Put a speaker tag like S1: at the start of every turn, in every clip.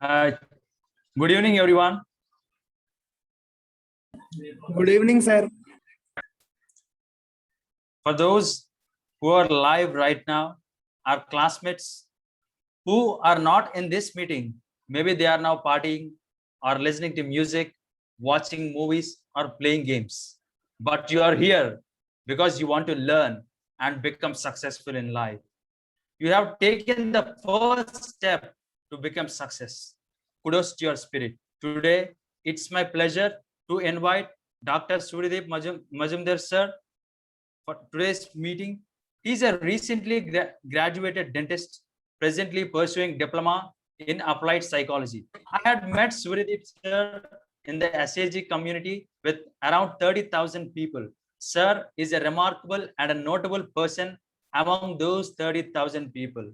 S1: Good evening, everyone.
S2: Good evening, sir.
S1: For those who are live right now, our classmates who are not in this meeting, maybe they are now partying or listening to music, watching movies, or playing games. But you are here because you want to learn and become successful in life. You have taken the first step to become success. Kudos to your spirit. Today, it's my pleasure to invite Dr. Suryadeep Majumdar sir for today's meeting. He's a recently graduated dentist, presently pursuing diploma in applied psychology. I had met Suryadeep sir in the SAG community with around 30,000 people. Sir is a remarkable and a notable person among those 30,000 people.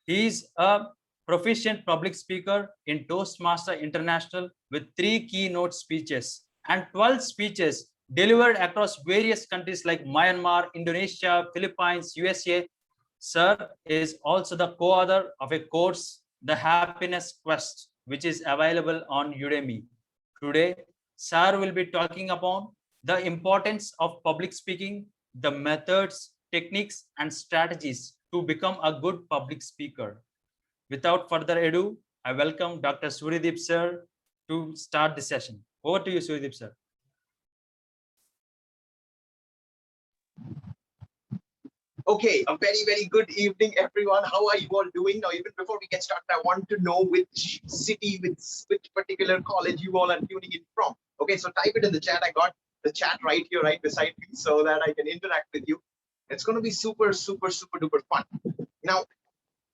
S1: He is a proficient public speaker in Toastmaster International with 3 keynote speeches and 12 speeches delivered across various countries like Myanmar, Indonesia, Philippines, USA. Sir is also the co-author of a course, The Happiness Quest, which is available on Udemy. Today, Sir will be talking upon the importance of public speaking, the methods, techniques, and strategies to become a good public speaker. Without further ado, I welcome Dr. Suryadeep sir to start the session. Over to you, Suryadeep sir.
S3: Okay, a very, very good evening, everyone. How are you all doing? Now, even before we get started, I want to know which city, which particular college you all are tuning in from. Okay, so type it in the chat. I got the chat right here, right beside me, so that I can interact with you. It's going to be super, super, super duper fun. Now,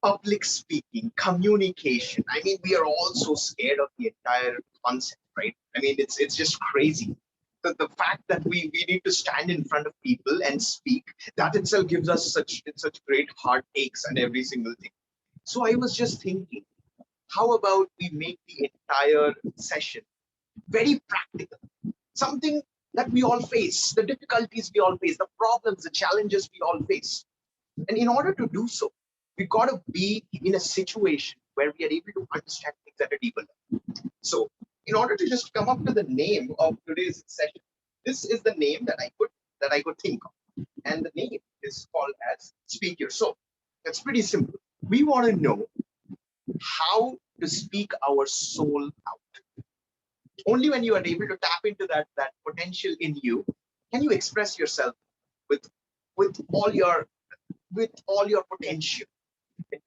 S3: public speaking, communication. I mean, we are all so scared of the entire concept, right? I mean, it's just crazy. The fact that we need to stand in front of people and speak, that itself gives us such great heartaches and every single thing. So I was just thinking, how about we make the entire session very practical, something that we all face, the difficulties we all face, the problems, the challenges we all face. And in order to do so, we got to be in a situation where we are able to understand things at a deeper level. So in order to just come up with the name of today's session, this is the name that I could think of, and the name is called as Speaker. So it's pretty simple. We want to know how to speak our soul out. Only when you are able to tap into that potential in you can you express yourself with all your potential.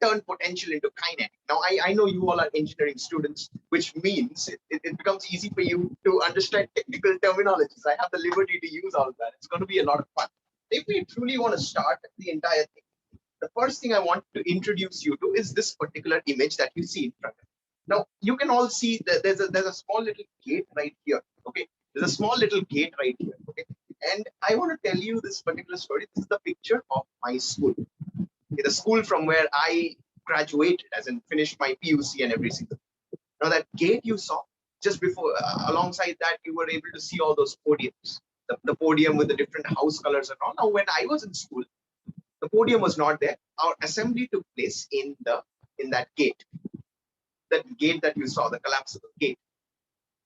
S3: Turn potential into kinetic. Now, I know you all are engineering students, which means it becomes easy for you to understand technical terminologies. I have the liberty to use all of that. It's going to be a lot of fun. If we truly want to start the entire thing, the first thing I want to introduce you to is this particular image that you see in front of you. Now, you can all see that there's a small little gate right here. Okay, there's a small little gate right here. Okay, and I want to tell you this particular story. This is the picture of my school. The school from where I graduated, as in finished my PUC and everything. Now that gate you saw, just before, alongside that, you were able to see all those podiums, the podium with the different house colors and all. Now, when I was in school, the podium was not there. Our assembly took place in that gate that you saw, the collapsible gate.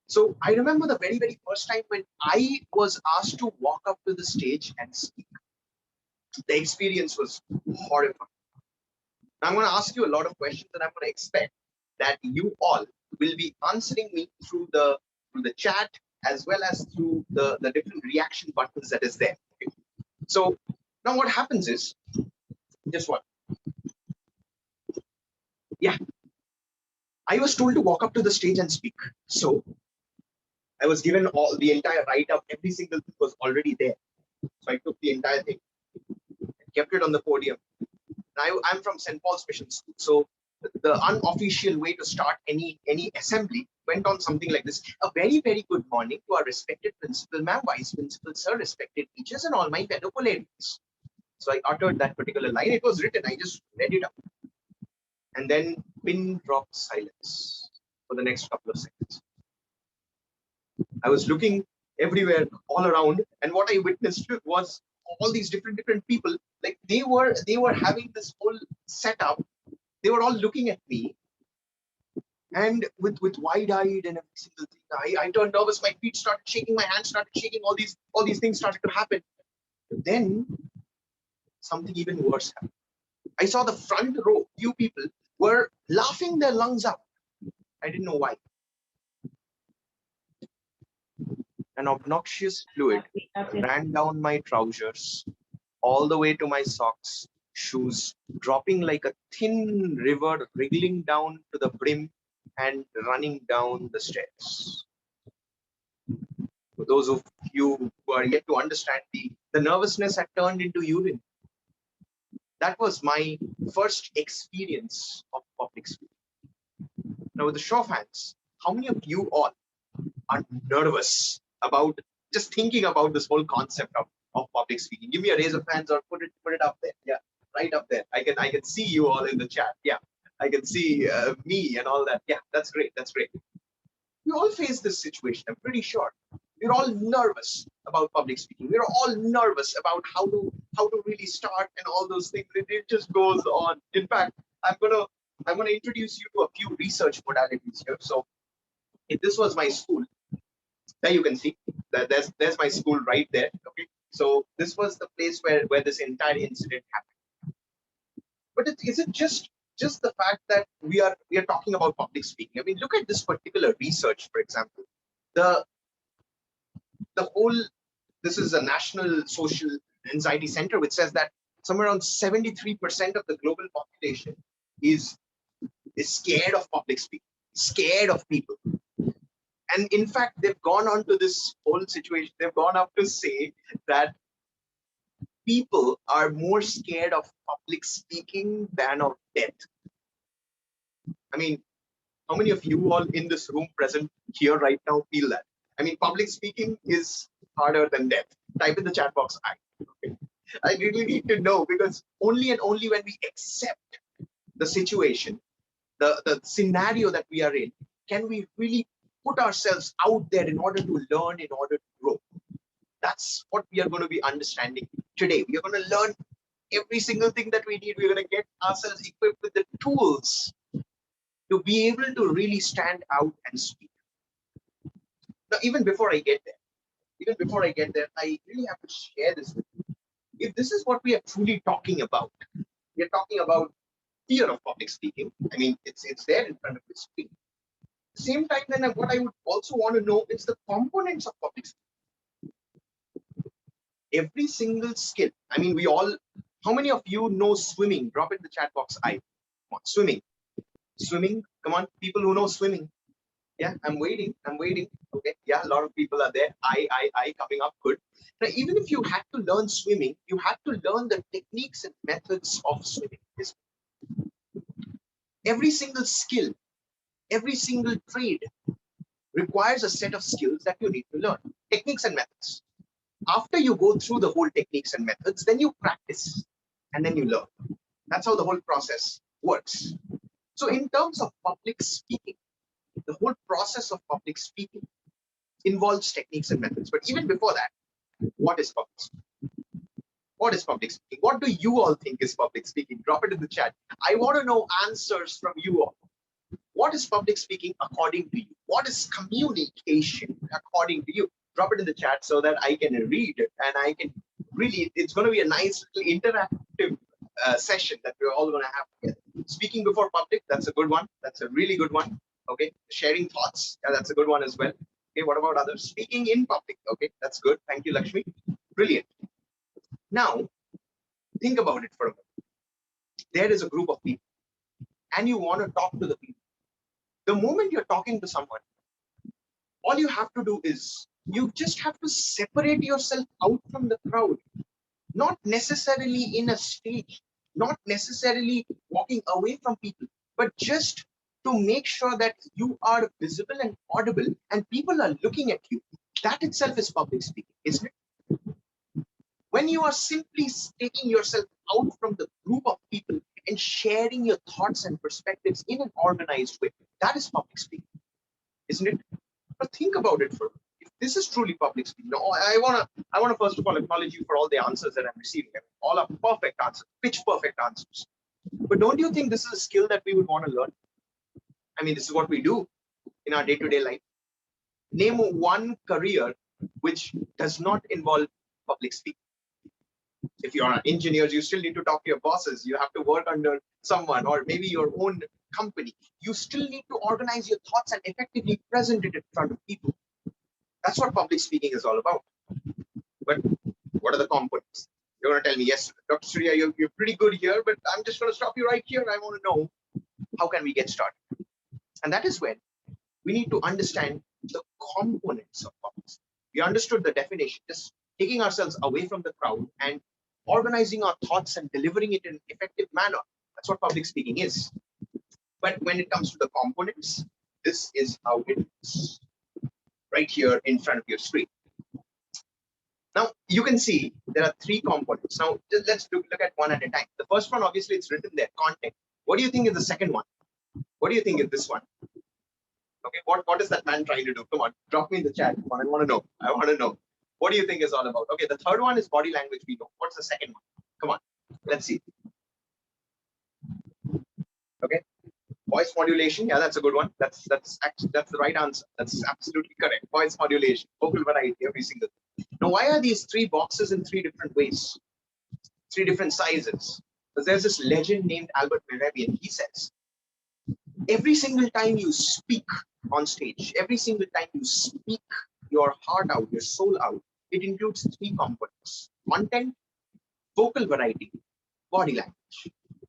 S3: So I remember the very, very first time when I was asked to walk up to the stage and speak. The experience was horrifying. I'm going to ask you a lot of questions, and I'm going to expect that you all will be answering me through the chat as well as through the different reaction buttons that is there. Okay. So now what happens is, just what? Yeah, I was told to walk up to the stage and speak. So I was given the entire write-up. Every single thing was already there. So I took the entire thing, kept it on the podium. I'm from St. Paul's Mission School. So the unofficial way to start any assembly went on something like this. A very, very good morning to our respected principal, ma'am, vice principal, sir, respected teachers, and all my fellow colleagues. So I uttered that particular line. It was written. I just read it out. And then pin drop silence for the next couple of seconds. I was looking everywhere, all around, and what I witnessed was all these different people. Like they were having this whole setup. They were all looking at me, and with wide-eyed and every single thing. I turned nervous. My feet started shaking. My hands started shaking. All these things started to happen. Then something even worse happened. I saw the front row. Few people were laughing their lungs out. I didn't know why. An obnoxious fluid ran down my trousers all the way to my socks, shoes, dropping like a thin river, wriggling down to the brim and running down the stairs. For those of you who are yet to understand, the nervousness had turned into urine. That was my first experience of public speaking. Now, with the show of hands, how many of you all are nervous about just thinking about this whole concept of public speaking? Give me a raise of hands or put it up there. Yeah, right up there. I can see you all in the chat. Yeah, I can see me and all that. Yeah, that's great. That's great. We all face this situation. I'm pretty sure. We're all nervous about public speaking. We're all nervous about how to really start and all those things. It just goes on. In fact, I'm gonna introduce you to a few research modalities here. So, if this was my school, there you can see that there's my school right there. Okay, so this was the place where this entire incident happened. But is it just the fact that we are talking about public speaking? I mean, look at this particular research, for example. This is a National Social Anxiety Center, which says that somewhere around 73% of the global population is scared of public speaking, scared of people. And in fact, they've gone on to this whole situation. They've gone up to say that people are more scared of public speaking than of death. I mean, how many of you all in this room present here right now feel that? I mean, public speaking is harder than death. Type in the chat box. I really need to know, because only and only when we accept the situation, the scenario that we are in, can we really put ourselves out there in order to learn, in order to grow. That's what we are going to be understanding today. We are going to learn every single thing that we need. We're going to get ourselves equipped with the tools to be able to really stand out and speak. Now, even before I get there, I really have to share this with you. If this is what we are truly talking about, we are talking about fear of public speaking. I mean, it's there in front of the screen. At the same time, then what I would also want to know is the components of public speaking. Every single skill. I mean, we all. How many of you know swimming? Drop it in the chat box. Come on, swimming. Come on, people who know swimming. Yeah, I'm waiting. Okay, yeah, a lot of people are there. I coming up. Good. Now, even if you had to learn swimming, you had to learn the techniques and methods of swimming. Every single skill, every single trade requires a set of skills that you need to learn. Techniques and methods. After you go through the whole techniques and methods, then you practice and then you learn. That's how the whole process works. So in terms of public speaking, the whole process of public speaking involves techniques and methods. But even before that, what is public speaking? What is public speaking? What do you all think is public speaking? Drop it in the chat. I want to know answers from you all. What is public speaking according to you? What is communication according to you? Drop it in the chat so that I can read it, and I can really, it's going to be a nice little interactive session that we're all going to have together. Speaking before public, that's a good one. That's a really good one. Okay. Sharing thoughts, yeah, that's a good one as well. Okay, what about others? Speaking in public. Okay, that's good. Thank you, Lakshmi. Brilliant. Now, think about it for a moment. There is a group of people, and you want to talk to the people. The moment you're talking to someone, all you have to do is you just have to separate yourself out from the crowd, not necessarily in a stage, not necessarily walking away from people, but just to make sure that you are visible and audible and people are looking at you. That itself is public speaking, isn't it? When you are simply taking yourself out from the group of people and sharing your thoughts and perspectives in an organized way, that is public speaking, isn't it? But think about it for a minute. If this is truly public speaking. Now, I wanna first of all acknowledge you for all the answers that I'm receiving. All are perfect answers, pitch perfect answers. But don't you think this is a skill that we would want to learn? I mean, this is what we do in our day-to-day life. Name one career which does not involve public speaking. If you're an engineer, you still need to talk to your bosses. You have to work under someone or maybe your own company. You still need to organize your thoughts and effectively present it in front of people. That's what public speaking is all about. But what are the components? You're going to tell me, yes, Dr. Surya, you're pretty good here, but I'm just going to stop you right here. I want to know, how can we get started? And that is when we need to understand the components of public speaking. We understood the definition, just taking ourselves away from the crowd and organizing our thoughts and delivering it in an effective manner. That's what public speaking is. But when it comes to the components, this is how it is. Right here in front of your screen. Now, you can see there are three components. Now, let's look at one at a time. The first one, obviously, it's written there, content. What do you think is the second one? What do you think is this one? Okay, what is that man trying to do? Come on, drop me in the chat. Come on, I want to know. I want to know. What do you think is all about? Okay, the third one is body language. We know. What's the second one? Come on, let's see. Okay, voice modulation. Yeah, that's a good one. That's the right answer. That's absolutely correct. Voice modulation, vocal variety, every single thing. Now, why are these three boxes in three different ways? Three different sizes? Because there's this legend named Albert Mehrabian. He says, every single time you speak on stage, every single time you speak your heart out, your soul out, it includes three components: content, vocal variety, body language.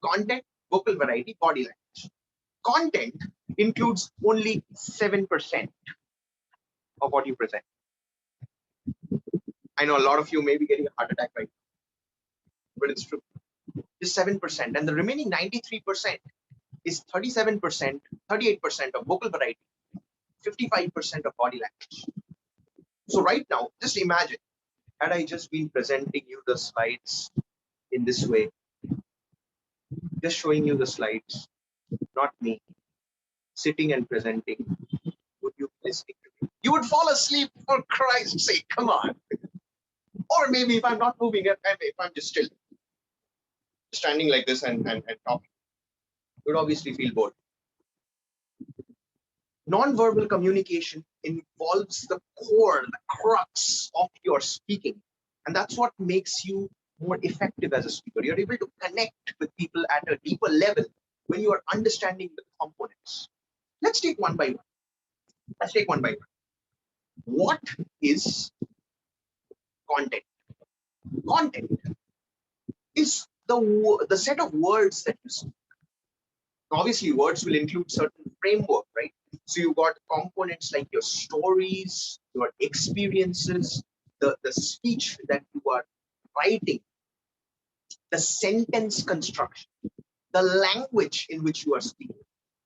S3: Content, vocal variety, body language. Content includes only 7% of what you present. I know a lot of you may be getting a heart attack right now, but it's true. Just 7%, and the remaining 93% is 37%, 38% of vocal variety, 55% of body language. So right now, just imagine, had I just been presenting you the slides in this way, just showing you the slides, not me, sitting and presenting, would you be listening to me? You would fall asleep, for Christ's sake, come on. Or maybe if I'm not moving, if I'm just still, standing like this and talking, you would obviously feel bored. Non-verbal communication involves the core, the crux of your speaking. And that's what makes you more effective as a speaker. You're able to connect with people at a deeper level when you are understanding the components. Let's take one by one. Let's take one by one. What is content? Content is the set of words that you speak. Obviously, words will include certain framework, right? So you've got components like your stories, your experiences, the speech that you are writing, the sentence construction, the language in which you are speaking.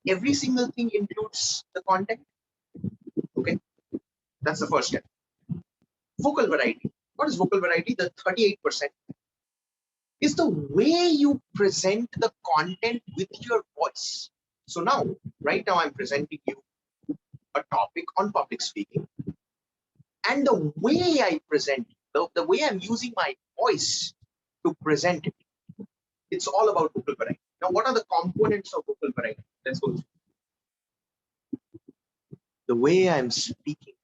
S3: Every single thing includes the content. Okay, that's the first step. Vocal variety. What is vocal variety? The 38% is the way you present the content with your voice. So now, right now, I'm presenting you a topic on public speaking. And the way I present, the way I'm using my voice to present it, it's all about vocal variety. Now, what are the components of vocal variety? Let's go through. The way I'm speaking,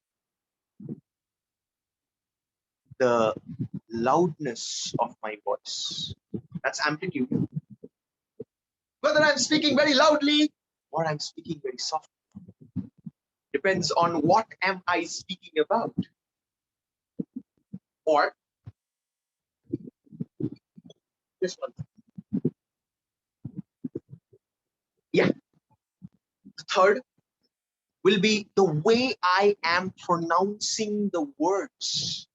S3: the loudness of my voice, that's amplitude. Whether I'm speaking very loudly or I'm speaking very softly, depends on what am I speaking about. Or this one. Yeah. The third will be the way I am pronouncing the words.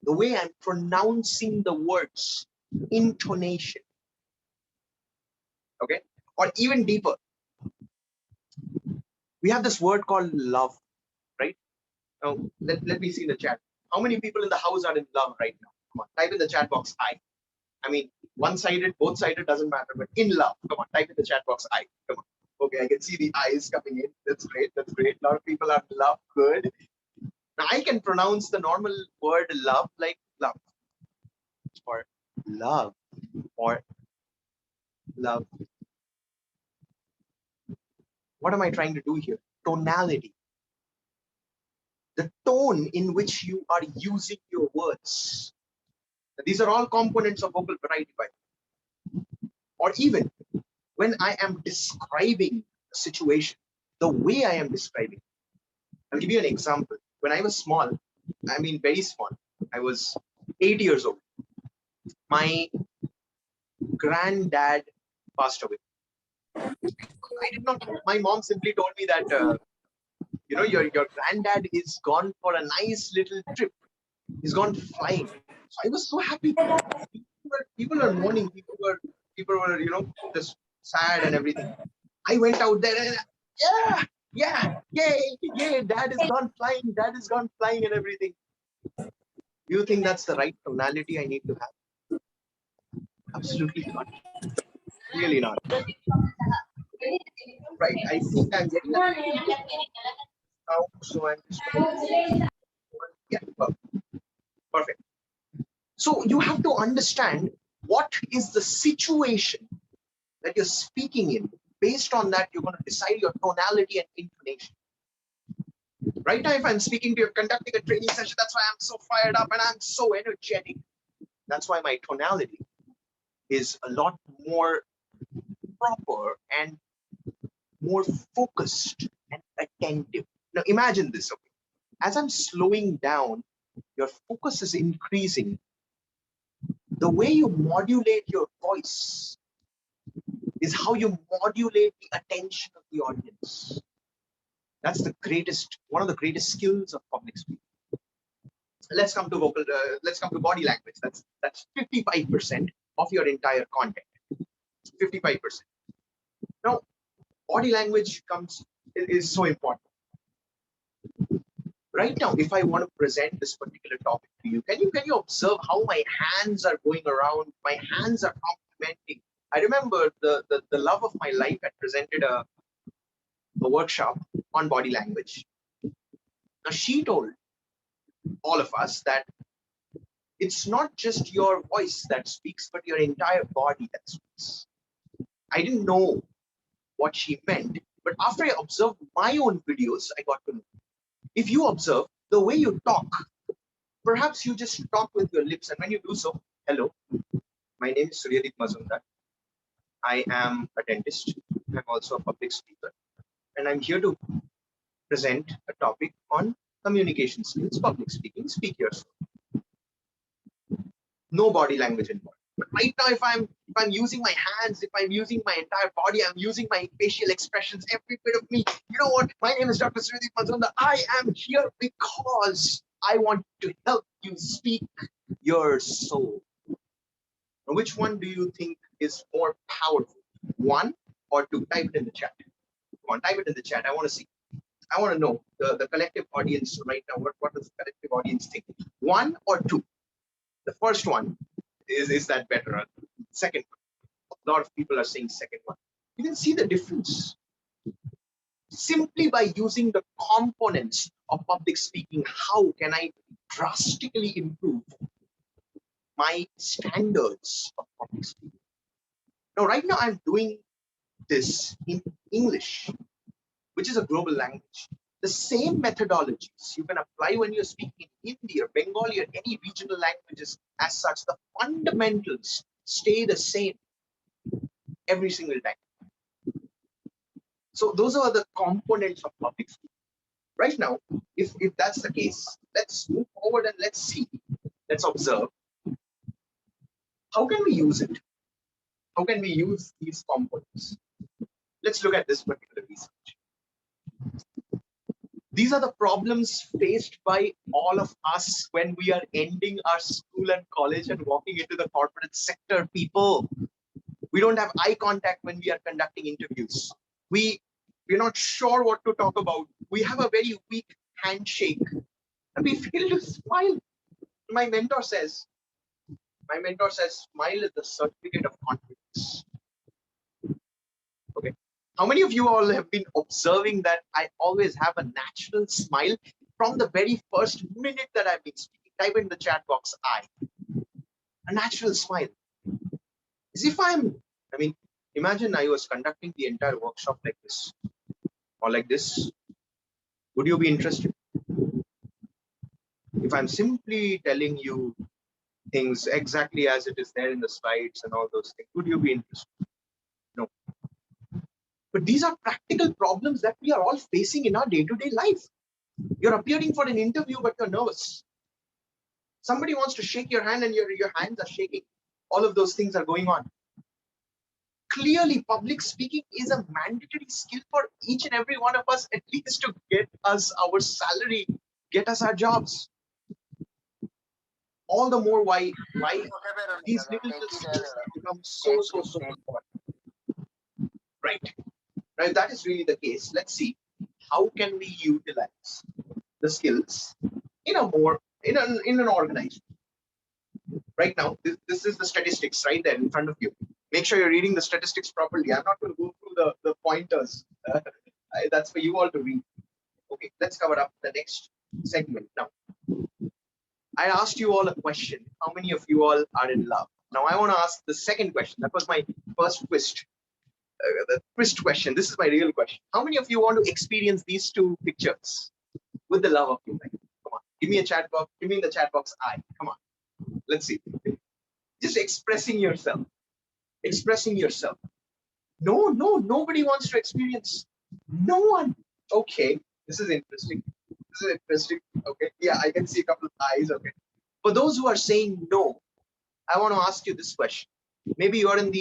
S3: The way I'm pronouncing the words, intonation. Okay. Or even deeper, we have this word called love, right? Now, let me see in the chat. How many people in the house are in love right now? Come on, type in the chat box I. I mean, one-sided, both-sided, doesn't matter, but in love. Come on, type in the chat box I. Come on. Okay, I can see the eyes coming in. That's great. That's great. A lot of people are in love. Good. Now I can pronounce the normal word love like love or love or love. What am I trying to do here? Tonality. The tone in which you are using your words. These are all components of vocal variety, by the way. Or even when I am describing a situation, the way I am describing. I'll give you an example. When I was small, I mean very small, I was 8 years old. My granddad passed away. I did not. My mom simply told me that you know your granddad is gone for a nice little trip. He's gone flying. So I was so happy. People are mourning. People were just sad and everything. I went out there and yay, dad is gone flying. Dad is gone flying and everything. Do you think that's the right tonality I need to have? Absolutely not. Really not. Right. I think I'm getting out, so I'm just yeah, perfect. So you have to understand what is the situation that you're speaking in. Based on that, you're going to decide your tonality and intonation. Right now, if I'm speaking to you, conducting a training session, that's why I'm so fired up and I'm so energetic. That's why my tonality is a lot more proper and more focused and attentive. Now imagine this, okay? As I'm slowing down, your focus is increasing. The way you modulate your voice is how you modulate the attention of the audience. That's the greatest, one of the greatest skills of public speaking. Let's come to let's come to body language. That's 55% of your entire content. 55%. Now, body language is so important. Right now, if I want to present this particular topic to you, can you observe how my hands are going around? My hands are complementing. I remember the love of my life had presented a workshop on body language. Now she told all of us that it's not just your voice that speaks, but your entire body that speaks. I didn't know what she meant, but after I observed my own videos, I got to know. If you observe the way you talk, perhaps you just talk with your lips, and when you do so, hello, my name is Suryadeep Mazumdar. I am a dentist. I'm also a public speaker, and I'm here to present a topic on communication skills, public speaking. Speak yourself. No body language involved. But right now, if I'm using my hands, if I'm using my entire body, I'm using my facial expressions, every bit of me. You know what? My name is Dr. Suryadeep Mazumdar. I am here because I want to help you speak your soul. Now, which one do you think is more powerful? One or two? Type it in the chat. Come on, type it in the chat. I want to see. I want to know the collective audience right now. What does the collective audience think? One or two? The first one is that better? Second one. A lot of people are saying second one. You can see the difference. Simply by using the components of public speaking, how can I drastically improve my standards of public speaking? Now, right now, I'm doing this in English, which is a global language. The same methodologies you can apply when you're speaking in Hindi or Bengali or any regional languages as such. The fundamentals stay the same every single time. So those are the components of public speaking. Right now, if that's the case, let's move forward and let's see, let's observe. How can we use it? How can we use these components? Let's look at this particular research. These are the problems faced by all of us when we are ending our school and college and walking into the corporate sector, people. We don't have eye contact when we are conducting interviews. We're not sure what to talk about. We have a very weak handshake. And we fail to smile. My mentor says, smile is the certificate of confidence. Okay. How many of you all have been observing that I always have a natural smile from the very first minute that I've been speaking? Type in the chat box, a natural smile. As if imagine I was conducting the entire workshop like this or like this. Would you be interested? If I'm simply telling you things exactly as it is there in the slides and all those things, would you be interested? No. But these are practical problems that we are all facing in our day-to-day life. You're appearing for an interview, but you're nervous. Somebody wants to shake your hand and your hands are shaking. All of those things are going on. Clearly, public speaking is a mandatory skill for each and every one of us, at least to get us our salary, get us our jobs. All the more why these little skills become so important. Right. Now, if that is really the case, let's see how can we utilize the skills in an organization. Right now, this is the statistics right there in front of you. Make sure you're reading the statistics properly. I'm not going to go through the pointers. That's for you all to read. Okay, let's cover up the next segment now. I asked you all a question. How many of you all are in love? Now I want to ask the second question. That was my first twist. The twist question. This is my real question. How many of you want to experience these two pictures with the love of your life? Come on, give me a chat box. Give me in the chat box. Come on. Let's see. Just expressing yourself. Expressing yourself. No, nobody wants to experience. No one. Okay, this is interesting. This is interesting. Okay, yeah, I can see a couple of eyes. Okay, for those who are saying no, I want to ask you this question. Maybe you're in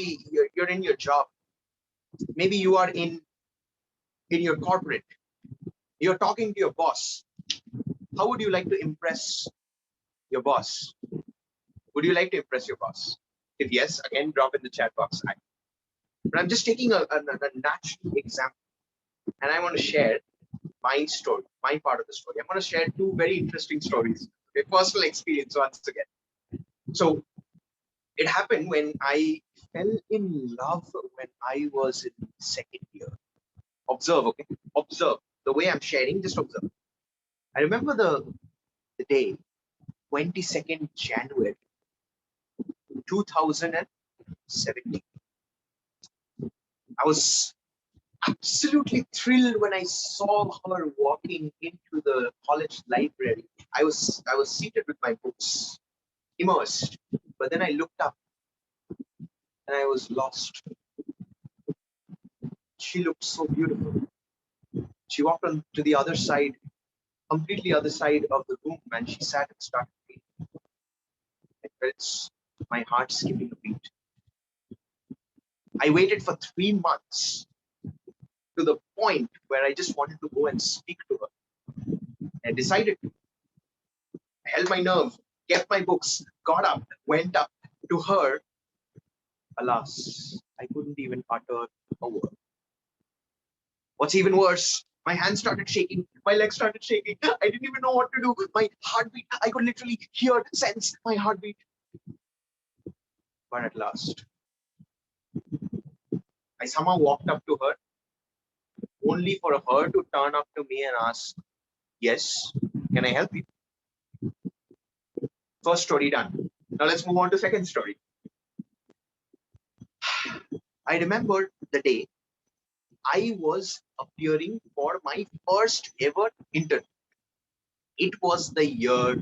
S3: your job. Maybe you are in your corporate. You're talking to your boss. How would you like to impress your boss? Would you like to impress your boss? If yes, again, drop in the chat box. But I'm just taking a natural example, and I want to share my story, my part of the story. I'm going to share two very interesting stories, a personal experience once again. So it happened when I fell in love when I was in second year. Observe, okay? Observe the way I'm sharing. Just observe. I remember the day, 22nd January, 2017. I was absolutely thrilled when I saw her walking into the college library. I was seated with my books, immersed. But then I looked up and I was lost. She looked so beautiful. She walked on to the other side, completely other side of the room, and she sat and started reading. I felt my heart skipping a beat. I waited for 3 months to the point where I just wanted to go and speak to her. I decided to. I held my nerve, kept my books, got up, went up to her. Alas, I couldn't even utter a word. What's even worse, my hands started shaking, my legs started shaking. I didn't even know what to do. My heartbeat, I could literally hear, sense my heartbeat. But at last, I somehow walked up to her, only for her to turn up to me and ask, yes, can I help you? First story done. Now let's move on to second story. I remember the day I was appearing for my first ever interview. It was the year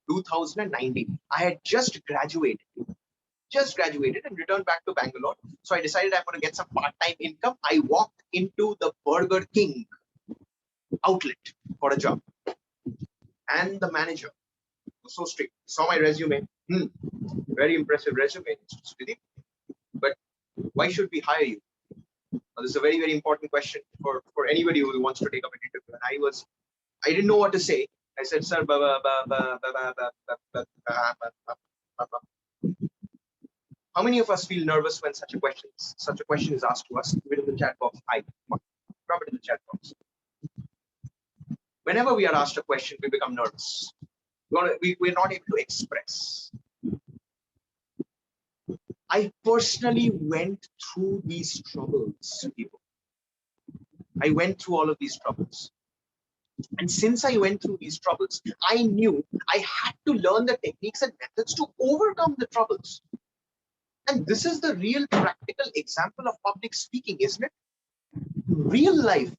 S3: 2019. I had just graduated and returned back to Bangalore. So I decided I'm going to get some part-time income. I walked into the Burger King outlet for a job. And the manager was so strict. He saw my resume. Very impressive resume, but why should we hire you? Now, this is a very, very important question for anybody who wants to take up an interview. And I didn't know what to say. I said, sir, How many of us feel nervous when such a question is asked to us? Put it in the chat box. Hi, drop it in the chat box. Whenever we are asked a question, we become nervous. We're not able to express. I personally went through these troubles, people. I went through all of these troubles. And since I went through these troubles, I knew I had to learn the techniques and methods to overcome the troubles. And this is the real practical example of public speaking, isn't it? Real life,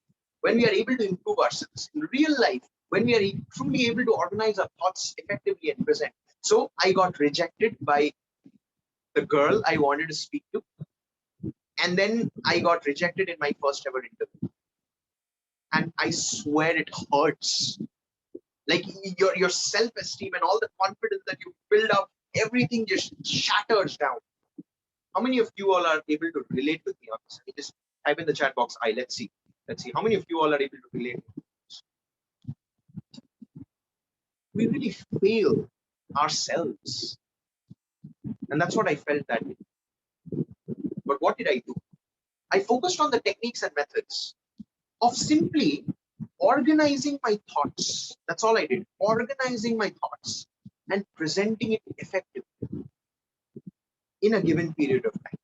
S3: when we are able to improve ourselves. In real life, when we are truly able to organize our thoughts effectively and present. So I got rejected by the girl I wanted to speak to. And then I got rejected in my first ever interview. And I swear it hurts. Like your self-esteem and all the confidence that you build up, everything just shatters down. How many of you all are able to relate with me on this? Just type in the chat box. Let's see. Let's see. How many of you all are able to relate? We really fail ourselves. And that's what I felt that day. But what did I do? I focused on the techniques and methods of simply organizing my thoughts. That's all I did. Organizing my thoughts and presenting it effectively in a given period of time.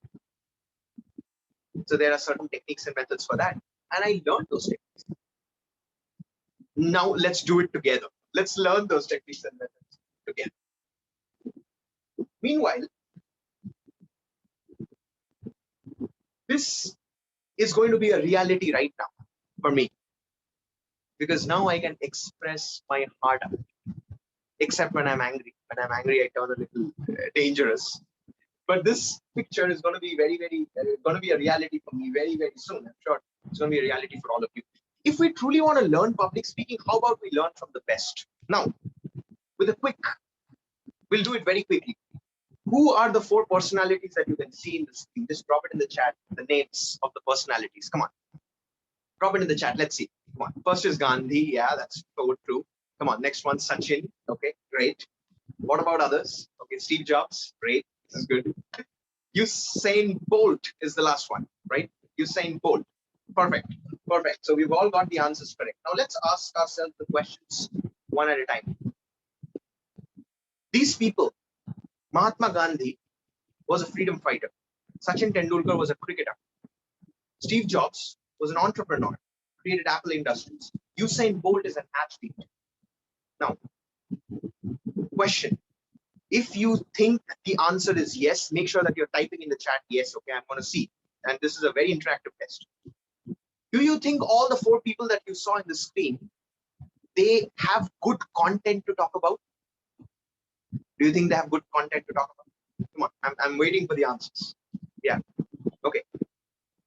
S3: So there are certain techniques and methods for that. And I learned those techniques. Now let's do it together. Let's learn those techniques and methods together. Meanwhile, this is going to be a reality right now for me. Because now I can express my heart out. Except when I'm angry. When I'm angry, I turn a little dangerous. But this picture is going to be going to be a reality for me very, very soon. I'm sure it's going to be a reality for all of you. If we truly want to learn public speaking, how about we learn from the best? Now, with a quick, we'll do it very quickly. Who are the 4 personalities that you can see in the screen? Just drop it in the chat, the names of the personalities. Come on. Drop it in the chat. Let's see. Come on. First is Gandhi. Yeah, that's so true. Come on. Next one, Sachin. Okay, great. What about others? Okay, Steve Jobs. Great. This is good. Usain Bolt is the last one, right? Usain Bolt. Perfect. Perfect. So we've all got the answers correct. Now let's ask ourselves the questions one at a time. These people, Mahatma Gandhi was a freedom fighter. Sachin Tendulkar was a cricketer. Steve Jobs was an entrepreneur, created Apple Industries. Usain Bolt is an athlete. Now, question. If you think the answer is yes, make sure that you're typing in the chat yes. Okay, I'm going to see. And this is a very interactive test. Do you think all the 4 people that you saw in the screen, they have good content to talk about? Do you think they have good content to talk about? Come on, I'm waiting for the answers. Yeah. Okay.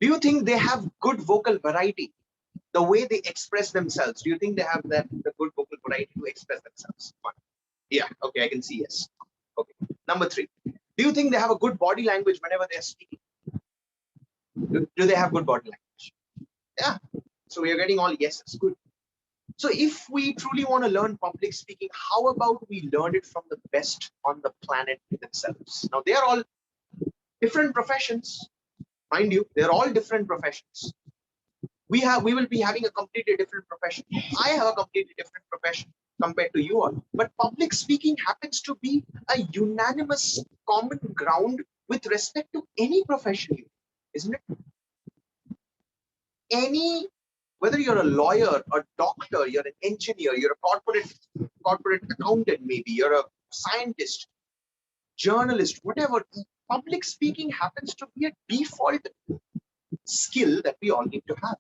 S3: Do you think they have good vocal variety? The way they express themselves, do you think they have the good vocal variety to express themselves? Yeah. Okay, I can see yes. Okay. Number 3. Do you think they have a good body language whenever they're speaking? Do they have good body language? Yeah. So we are getting all yeses. Good. So if we truly want to learn public speaking, how about we learn it from the best on the planet themselves? Now, they are all different professions. Mind you, they're all different professions. We will be having a completely different profession. I have a completely different profession compared to you all. But public speaking happens to be a unanimous common ground with respect to any profession, isn't it? Whether you're a lawyer, a doctor, you're an engineer, you're a corporate accountant, maybe you're a scientist, journalist, whatever, public speaking happens to be a default skill that we all need to have.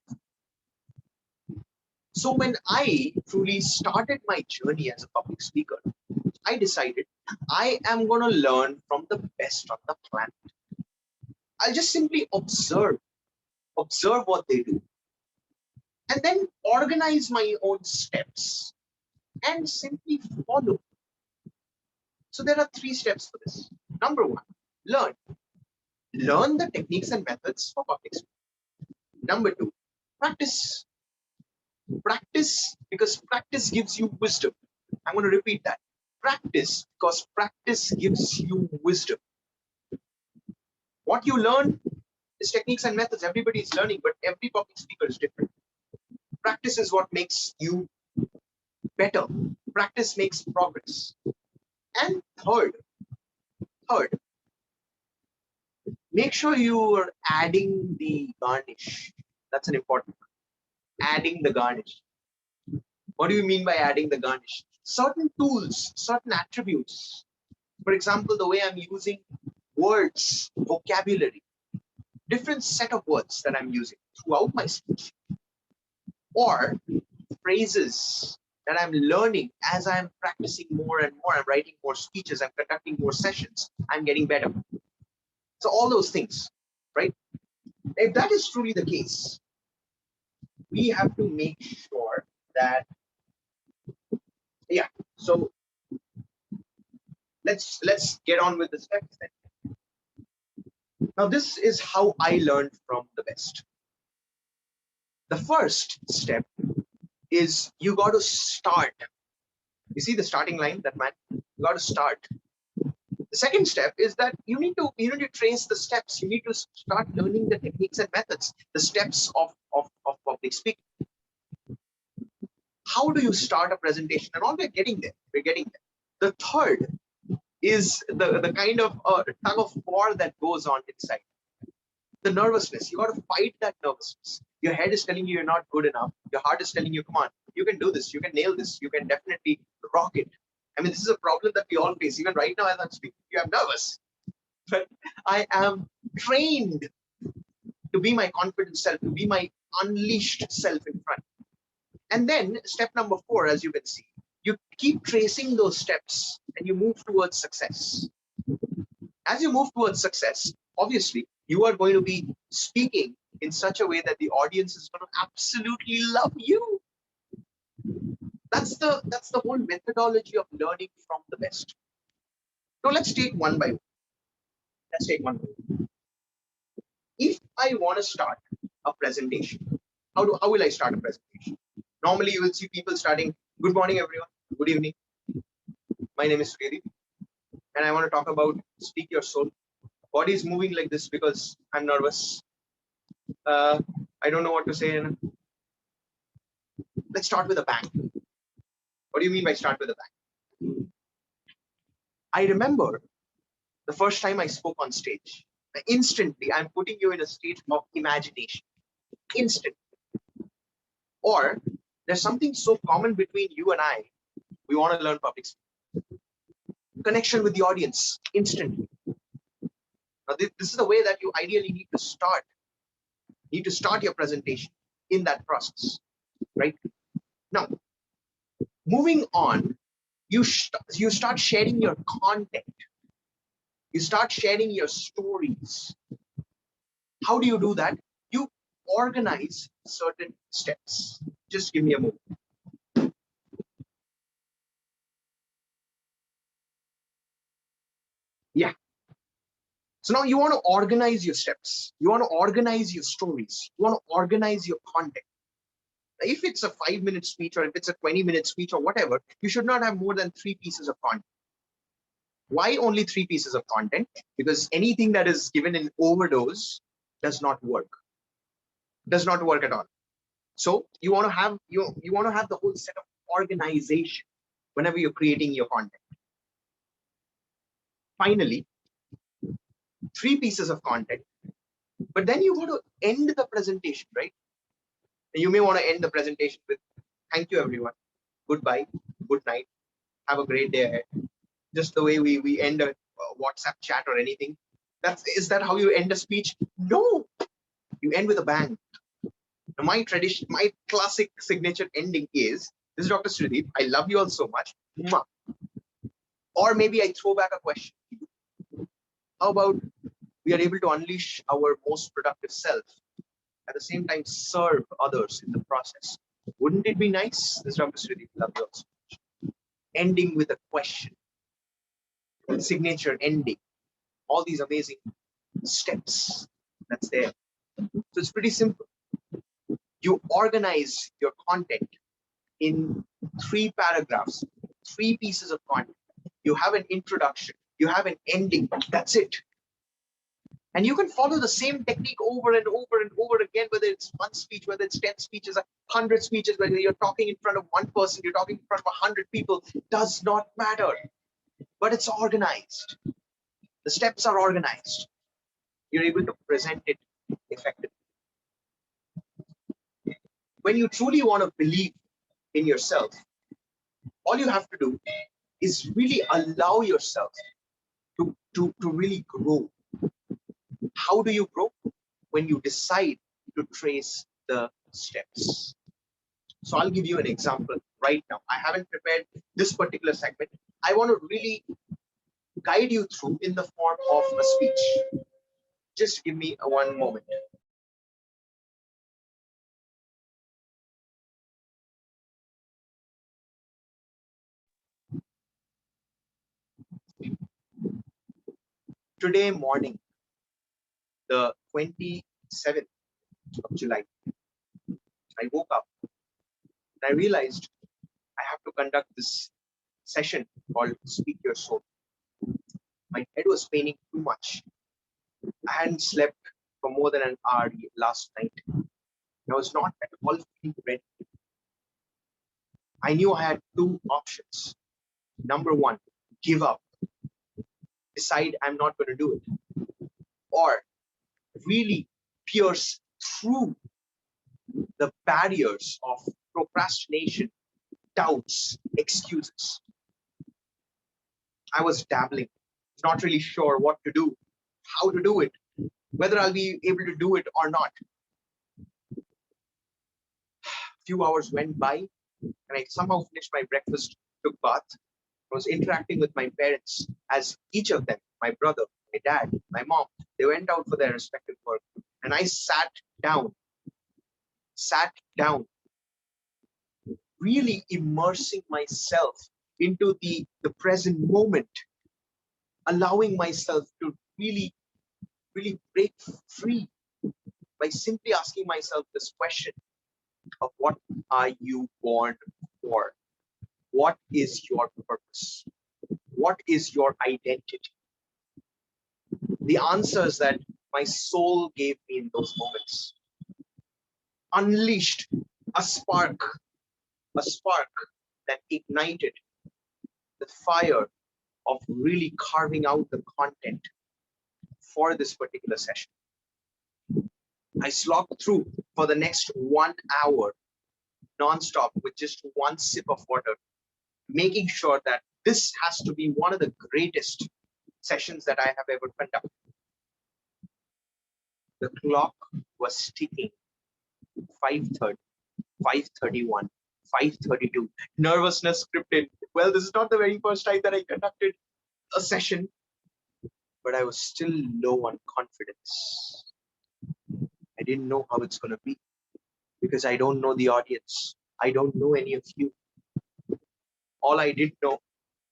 S3: So when I truly started my journey as a public speaker, I decided I am going to learn from the best on the planet. I'll just simply observe what they do, and then organize my own steps and simply follow. So there are 3 steps for this. Number 1, learn. Learn the techniques and methods for public speaking. Number 2, practice. Practice, because practice gives you wisdom. I'm going to repeat that. Practice, because practice gives you wisdom. What you learn is techniques and methods. Everybody is learning, but every public speaker is different. Practice is what makes you better. Practice makes progress. And third, make sure you are adding the garnish. That's an important one. Adding the garnish. What do you mean by adding the garnish? Certain tools, certain attributes. For example, the way I'm using words, vocabulary, different set of words that I'm using throughout my speech, or phrases that I'm learning as I'm practicing more and more. I'm writing more speeches, I'm conducting more sessions, I'm getting better. So all those things, right? If that is truly the case, we have to make sure that, yeah, so let's get on with the steps then. Now, this is how I learned from the best. The first step is you got to start. You see the starting line, that man? You got to start. The second step is that you need to trace the steps. You need to start learning the techniques and methods, the steps of public speaking. How do you start a presentation? And all we're getting there. We're getting there. The third is the kind of tug of war that goes on inside. The nervousness. You got to fight that nervousness. Your head is telling you you're not good enough. Your heart is telling you, come on, you can do this. You can nail this. You can definitely rock it. I mean, this is a problem that we all face. Even right now, as I'm speaking, I'm nervous. But I am trained to be my confident self, to be my unleashed self in front. And then step number 4, as you can see, you keep tracing those steps and you move towards success. As you move towards success, obviously, you are going to be speaking in such a way that the audience is going to absolutely love you. That's the whole methodology of learning from the best. Now let's take one by one. Let's take one by one. If I want to start a presentation, how will I start a presentation? Normally, you will see people starting, good morning, everyone. Good evening. My name is Sridhi, and I want to talk about Speak Your Soul. Body is moving like this because I'm nervous. I don't know what to say. Let's start with a bang. What do you mean by start with a bang? I remember the first time I spoke on stage. Instantly, I'm putting you in a state of imagination. Instantly. Or there's something so common between you and I. We want to learn public speaking. Connection with the audience instantly. Now, this is the way that you ideally need to start. You need to start your presentation in that process, right? Now, moving on, you start sharing your content. You start sharing your stories. How do you do that? You organize certain steps. Just give me a moment. Yeah. So now you want to organize your steps. You want to organize your stories. You want to organize your content. If it's a 5-minute speech or if it's a 20-minute speech or whatever, you should not have more than 3 pieces of content. Why only 3 pieces of content? Because anything that is given in overdose does not work. Does not work at all. So you want to have the whole set of organization whenever you're creating your content. Finally, 3 pieces of content, but then you want to end the presentation, right? You may want to end the presentation with, thank you, everyone. Goodbye, good night, have a great day ahead. Just the way we end a WhatsApp chat or anything. Is that how you end a speech? No, you end with a bang. Now, my classic signature ending is, this is Dr. Sridhi, I love you all so much. Or maybe I throw back a question. How about we are able to unleash our most productive self, at the same time serve others in the process? Wouldn't it be nice? This is Dr. Sridhi, love you all so much. Ending with a question. Signature ending. All these amazing steps that's there. So it's pretty simple. You organize your content in 3 paragraphs, 3 pieces of content. You have an introduction, you have an ending, that's it. And you can follow the same technique over and over and over again, whether it's one speech, whether it's 10 speeches, 100 speeches, whether you're talking in front of one person, you're talking in front of 100 people, does not matter. But it's organized. The steps are organized. You're able to present it effectively. When you truly want to believe in yourself, all you have to do is really allow yourself to really grow. How do you grow? When you decide to trace the steps. So I'll give you an example right now. I haven't prepared this particular segment. I want to really guide you through in the form of a speech. Just give me one moment. Today morning, the 27th of July, I woke up and I realized I have to conduct this session called Speak Your Soul. My head was paining too much. I hadn't slept for more than an hour last night. I was not at all feeling ready. I knew I had two options. Number one, give up. Decide I'm not going to do it. Or really pierce through the barriers of procrastination, doubts, excuses. I was dabbling, not really sure what to do, how to do it, whether I'll be able to do it or not. A few hours went by and I somehow finished my breakfast, took bath, was interacting with my parents as each of them, my brother, my dad, my mom, they went out for their respective work. And I sat down, really immersing myself into the present moment, allowing myself to really break free by simply asking myself this question of what are you born for? What is your purpose? What is your identity? The answers that my soul gave me in those moments unleashed a spark that ignited the fire of really carving out the content for this particular session. I slogged through for the next 1 hour non-stop with just one sip of water, making sure that this has to be one of the greatest sessions that I have ever conducted. The clock was ticking. 5:30, 5:31, 5:32. Nervousness crept in. Well, this is not the very first time that I conducted a session, but I was still low on confidence. I didn't know how it's going to be because I don't know the audience. I don't know any of you. All I did know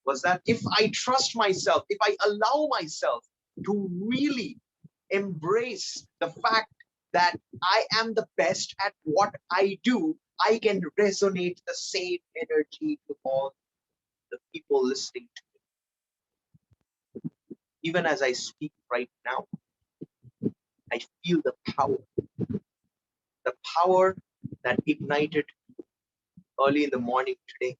S3: was that if I trust myself, if I allow myself to really embrace the fact that I am the best at what I do, I can resonate the same energy to all the people listening to me. Even as I speak right now, I feel the power that ignited early in the morning today,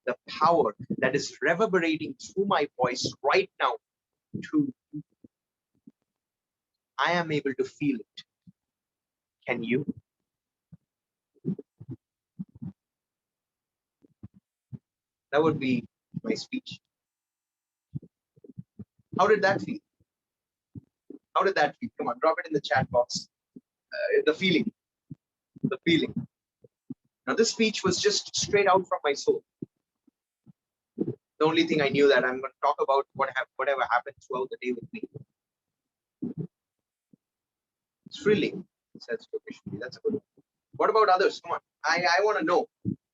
S3: the power that is reverberating through my voice right now to I am able to feel it. Can you? That would be my speech. How did that feel? How did that feel? Come on, drop it in the chat box. The feeling. Now, this speech was just straight out from my soul. The only thing I knew that I'm going to talk about whatever happened throughout the day with me. Thrilling, says Yogesh. That's a good one. What about others? Come on. I want to know.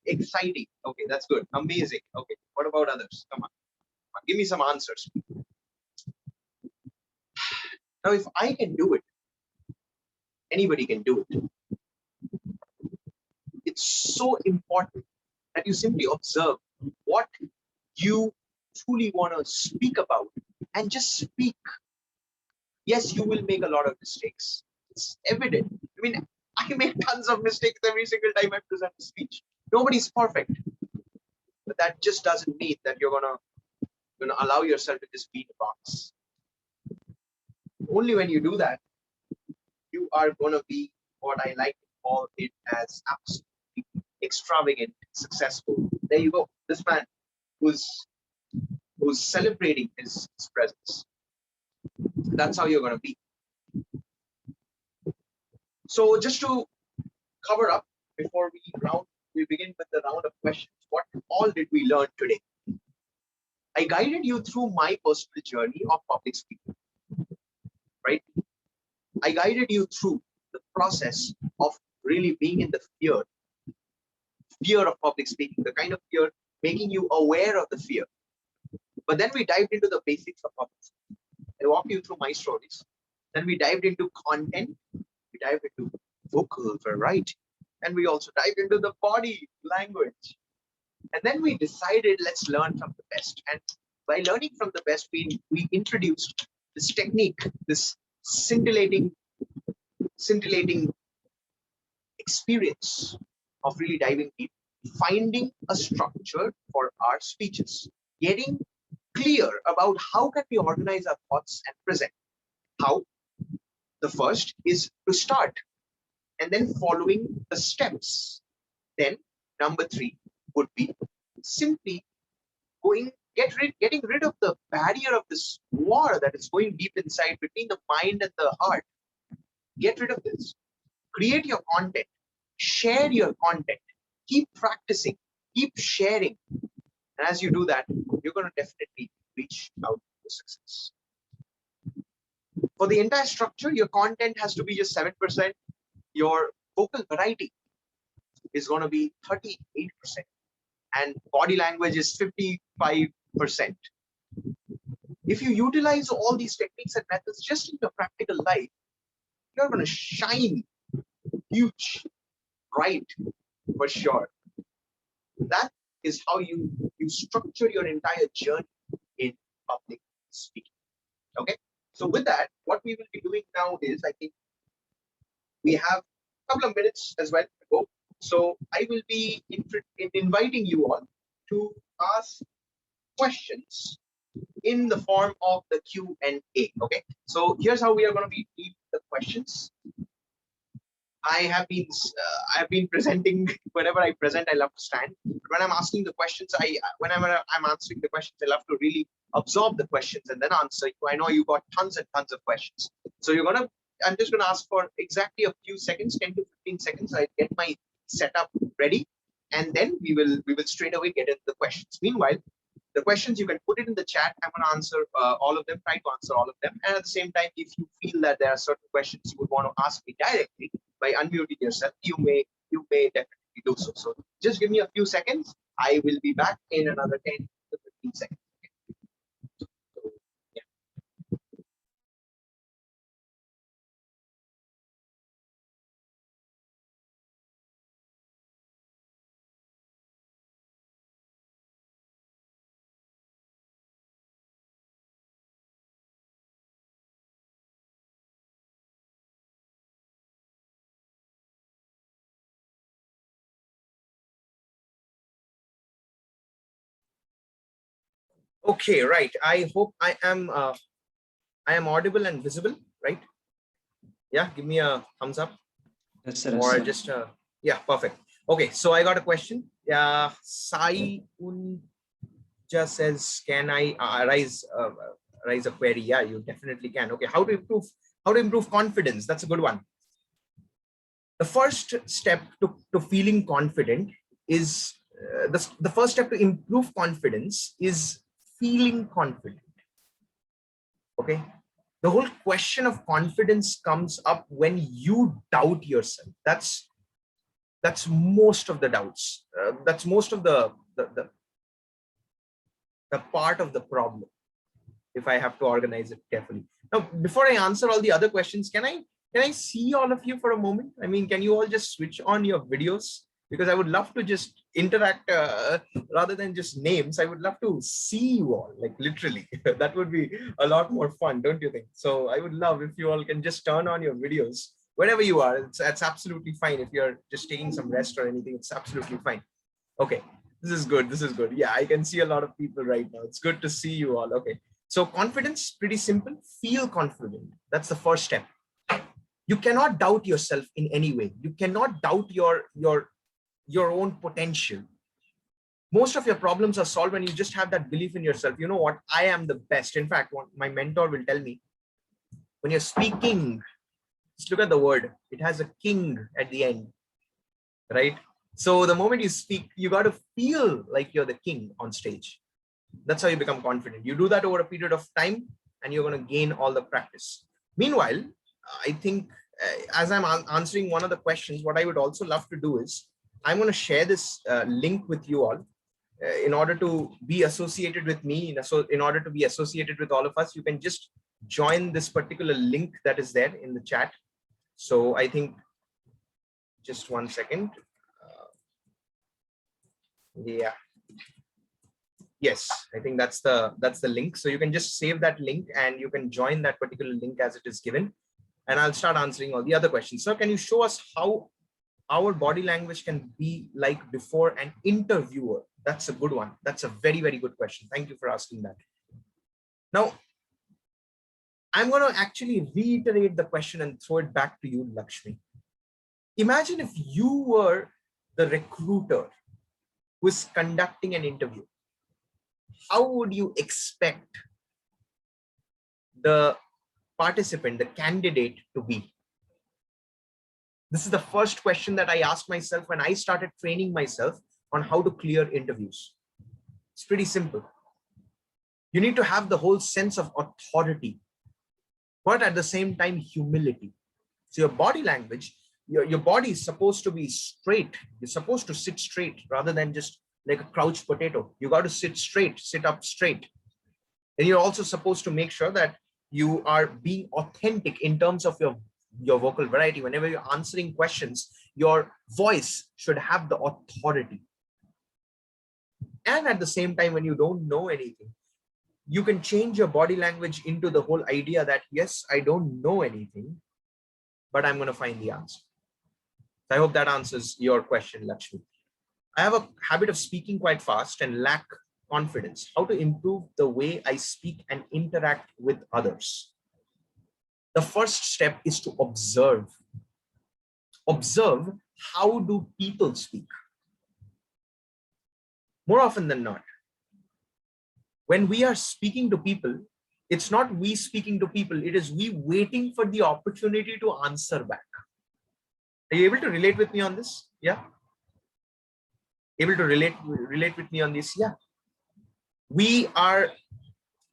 S3: Exciting. Okay, that's good. Amazing. Okay. What about others? Come on. Give me some answers. Now, if I can do it, anybody can do it. It's so important that you simply observe what you truly want to speak about and just speak. Yes, you will make a lot of mistakes. It's evident. I mean, I make tons of mistakes every single time I present a speech. Nobody's perfect. But that just doesn't mean that you're gonna allow yourself to just be in a box. Only when you do that, you are gonna be what I like to call it as absolutely extravagant, successful. There you go. This man who's celebrating his presence. That's how you're gonna be. So just to cover up before we begin with the round of questions, what all did we learn today? I guided you through my personal journey of public speaking, right? I guided you through the process of really being in the fear of public speaking, the kind of fear making you aware of the fear. But then we dived into the basics of public speaking. I walked you through my stories. Then we dived into content. We dived into vocal variety. And we also dived into the body language. And then we decided, let's learn from the best. And by learning from the best, we introduced this technique, this scintillating experience of really diving deep, finding a structure for our speeches, getting clear about how can we organize our thoughts and present. How? The first is to start and then following the steps. Then number 3 would be simply getting rid of the barrier of this war that is going deep inside between the mind and the heart. Get rid of this. Create your content. Share your content. Keep practicing. Keep sharing. And as you do that, you're going to definitely reach out to success. For the entire structure, your content has to be just 7%. Your vocal variety is going to be 38%. And body language is 55%. If you utilize all these techniques and methods just in your practical life, you're going to shine huge, bright, for sure. That is how you structure your entire journey in public speaking. Okay. So with that, what we will be doing now is, I think we have a couple of minutes as well to go. So I will be inviting you all to ask questions in the form of the Q&A. Okay. So here's how we are going to be deep the questions. I have been presenting. Whenever I present, I love to stand. But when I'm asking the questions, whenever I'm answering the questions, I love to really absorb the questions and then answer. I know you got tons and tons of questions. So I'm just gonna ask for exactly a few seconds, 10 to 15 seconds. I get my setup ready, and then we will straight away get into the questions. Meanwhile, the questions you can put it in the chat. I'm gonna answer all of them. Try to answer all of them. And at the same time, if you feel that there are certain questions you would want to ask me directly, by unmuting yourself, you may definitely do so. So just give me a few seconds. I will be back in another 10 to 15 seconds. So, yeah. Okay, right. I hope I am audible and visible, right? Yeah, give me a thumbs up.
S1: Yes, sir.
S3: Or just yeah, perfect. Okay, so I got a question. Yeah, Sai Unja says, can I raise a query? Yeah, you definitely can. Okay, how to improve confidence? That's a good one. The first step to feeling confident is the first step to improve confidence is feeling confident. Okay, the whole question of confidence comes up when you doubt yourself. That's most of the doubts. That's most of the part of the problem, if I have to organize it carefully. Now, before I answer all the other questions, can I see all of you for a moment? I mean, can you all just switch on your videos? because I would love to just interact rather than just names. I would love to see you all, like literally. That would be a lot more fun, don't you think? So I would love if you all can just turn on your videos wherever you are. It's absolutely fine. If you're just taking some rest or anything, it's absolutely fine. Okay, this is good. This is good. Yeah, I can see a lot of people right now. It's good to see you all. Okay, so confidence, pretty simple. Feel confident. That's the first step. You cannot doubt yourself in any way. You cannot doubt your own potential. Most of your problems are solved when you just have that belief in yourself. You know what? I am the best. In fact, what my mentor will tell me, when you're speaking, just look at the word. It has a king at the end, right? So the moment you speak, you got to feel like you're the king on stage. That's how you become confident. You do that over a period of time and you're going to gain all the practice. Meanwhile, I think as I'm answering one of the questions, what I would also love to do is I'm going to share this link with you all in order to be associated with me. So in order to be associated with all of us, you can just join this particular link that is there in the chat. So I think just 1 second. Yeah. Yes, I think that's the link. So you can just save that link and you can join that particular link as it is given. And I'll start answering all the other questions. So can you show us how our body language can be like before an interviewer? That's a good one. That's a very, very good question. Thank you for asking that. Now, I'm going to actually reiterate the question and throw it back to you, Lakshmi. Imagine if you were the recruiter who is conducting an interview. How would you expect the participant, the candidate to be? This is the first question that I asked myself when I started training myself on how to clear interviews. It's pretty simple. You need to have the whole sense of authority, but at the same time, humility. So your body language, your body is supposed to be straight. You're supposed to sit straight rather than just like a crouched potato. You got to sit straight, sit up straight. And you're also supposed to make sure that you are being authentic in terms of your vocal variety. Whenever you're answering questions, your voice should have the authority. And at the same time, when you don't know anything, you can change your body language into the whole idea that, yes, I don't know anything, but I'm going to find the answer. So I hope that answers your question, Lakshmi. I have a habit of speaking quite fast and lack confidence. How to improve the way I speak and interact with others? The first step is to observe. Observe, how do people speak? More often than not, when we are speaking to people, it's not we speaking to people, it is we waiting for the opportunity to answer back. Are you able to relate with me on this? Yeah. Able to relate with me on this? Yeah. We are,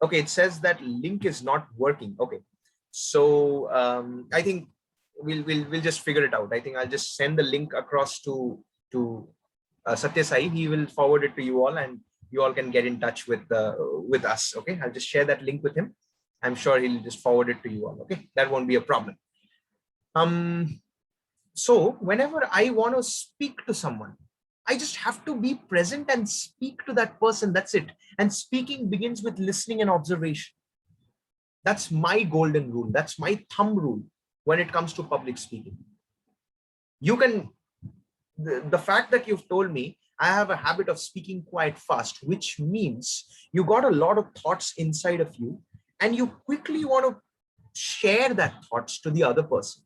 S3: okay, it says that link is not working. Okay. So I think we'll just figure it out. I think I'll just send the link across to Satya Sai. He will forward it to you all and you all can get in touch with us. Okay, I'll just share that link with him. I'm sure he'll just forward it to you all. Okay, that won't be a problem. So whenever I want to speak to someone, I just have to be present and speak to that person. That's it. And speaking begins with listening and observation. That's my golden rule. That's my thumb rule when it comes to public speaking. You can, the fact that you've told me I have a habit of speaking quite fast, which means you got a lot of thoughts inside of you and you quickly want to share that thoughts to the other person.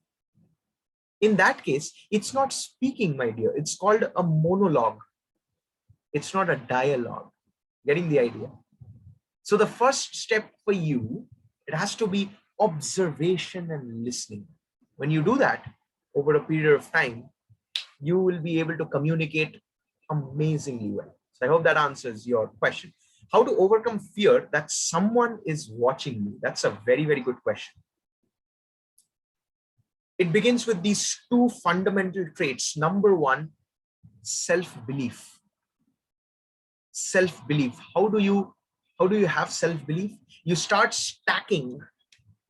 S3: In that case, it's not speaking, my dear. It's called a monologue. It's not a dialogue. Getting the idea? So the first step for you, it has to be observation and listening. When you do that over a period of time, you will be able to communicate amazingly well. So I hope that answers your question. How to overcome fear that someone is watching me? That's a very, very good question. It begins with these two fundamental traits. Number one, self-belief. Self-belief. How do you have self-belief? You start stacking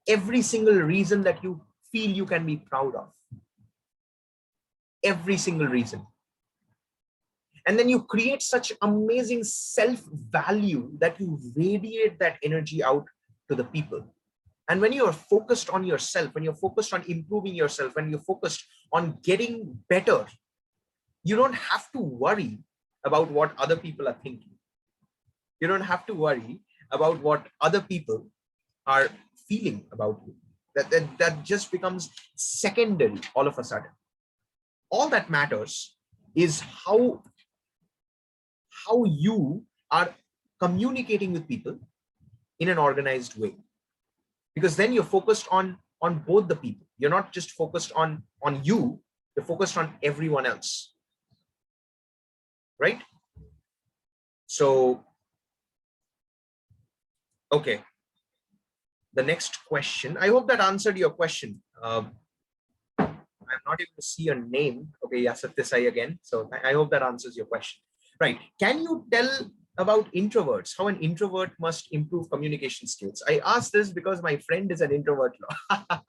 S3: every single reason that you feel you can be proud of. Every single reason. And then you create such amazing self-value that you radiate that energy out to the people. And when you're focused on yourself, when you're focused on improving yourself, when you're focused on getting better, you don't have to worry about what other people are thinking. You don't have to worry about what other people are feeling about you. That just becomes secondary all of a sudden. All that matters is how you are communicating with people in an organized way, because then you're focused on both the people. You're not just focused on you, you're focused on everyone else, right? So okay, the next question, I hope that answered your question. I'm not able to see your name. Okay, yeah, Satyasai again. So I hope that answers your question. Right. Can you tell about introverts, how an introvert must improve communication skills? I asked this because my friend is an introvert.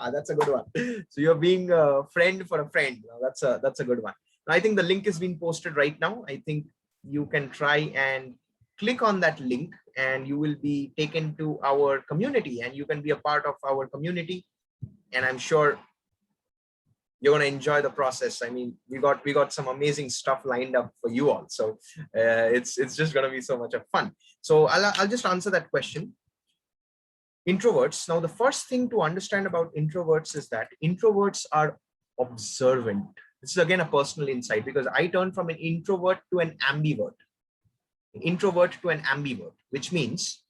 S3: That's a good one. So you're being a friend for a friend. That's a good one. I think the link is being posted right now. I think you can try and click on that link and you will be taken to our community and you can be a part of our community. And I'm sure you're going to enjoy the process. I mean, we got some amazing stuff lined up for you all. So it's just going to be so much of fun. So I'll just answer that question. Introverts. Now, the first thing to understand about introverts is that introverts are observant. This is again a personal insight because I turned from an introvert to an ambivert. Introvert to an ambivert, which means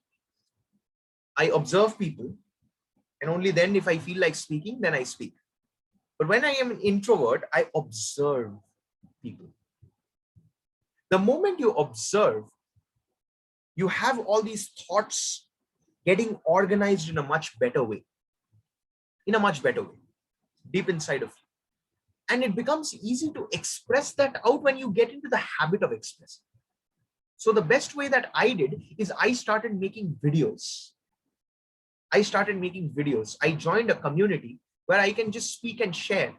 S3: I observe people and only then if I feel like speaking, then I speak. But when I am an introvert, I observe people. The moment you observe, you have all these thoughts getting organized in a much better way, deep inside of you. And it becomes easy to express that out when you get into the habit of expressing. So the best way that I did is I started making videos. I joined a community where I can just speak and share.